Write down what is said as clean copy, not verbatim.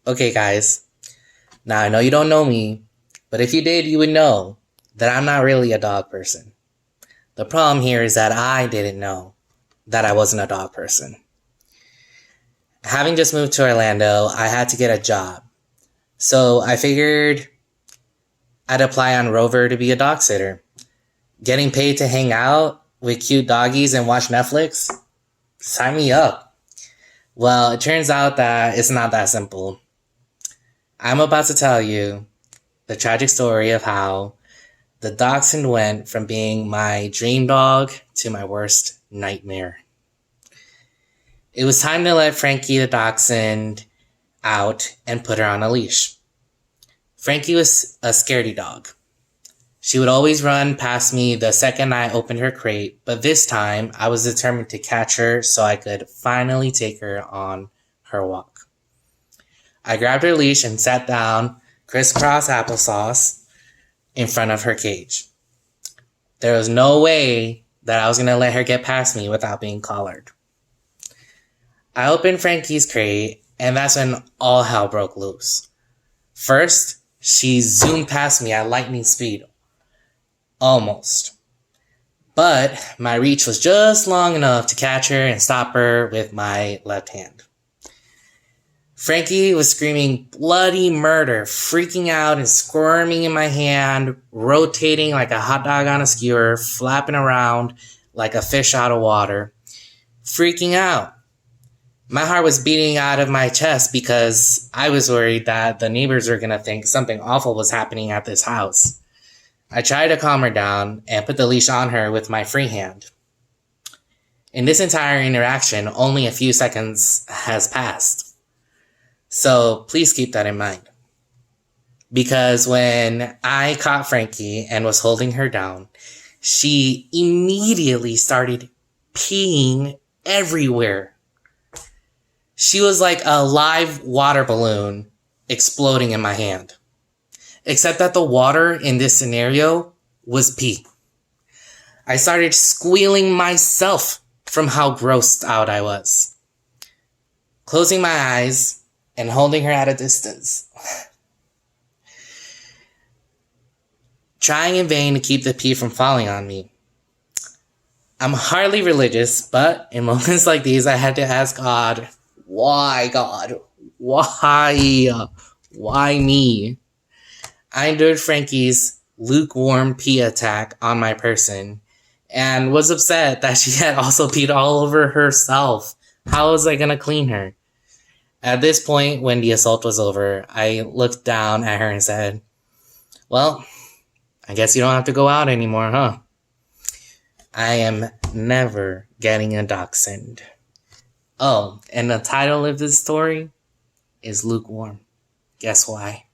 Okay, guys. Now, I know you don't know me, but if you did, you would know that I'm not really a dog person. The problem here is that I didn't know that I wasn't a dog person. Having just moved to Orlando, I had to get a job. So I figured I'd apply on Rover to be a dog sitter. Getting paid to hang out with cute doggies and watch Netflix? Sign me up. Well, it turns out that it's not that simple. I'm about to tell you the tragic story of how the dachshund went from being my dream dog to my worst nightmare. It was time to let Frankie the dachshund out and put her on a leash. Frankie was a scaredy dog. She would always run past me the second I opened her crate, but this time I was determined to catch her so I could finally take her on her walk. I grabbed her leash and sat down, crisscross applesauce, in front of her cage. There was no way that I was going to let her get past me without being collared. I opened Frankie's crate, and that's when all hell broke loose. First, she zoomed past me at lightning speed. Almost. But my reach was just long enough to catch her and stop her with my left hand. Frankie was screaming bloody murder, freaking out and squirming in my hand, rotating like a hot dog on a skewer, flapping around like a fish out of water, freaking out. My heart was beating out of my chest because I was worried that the neighbors were going to think something awful was happening at this house. I tried to calm her down and put the leash on her with my free hand. In this entire interaction, only a few seconds has passed. So please keep that in mind. Because when I caught Frankie and was holding her down, she immediately started peeing everywhere. She was like a live water balloon exploding in my hand. Except that the water in this scenario was pee. I started squealing myself from how grossed out I was. Closing my eyes and holding her at a distance. Trying in vain to keep the pee from falling on me. I'm hardly religious, but in moments like these, I had to ask God, why God? Why? Why me? I endured Frankie's lukewarm pee attack on my person and was upset that she had also peed all over herself. How was I going to clean her? At this point, when the assault was over, I looked down at her and said, well, I guess you don't have to go out anymore, huh? I am never getting a dachshund. Oh, and the title of this story is Lukewarm. Guess why?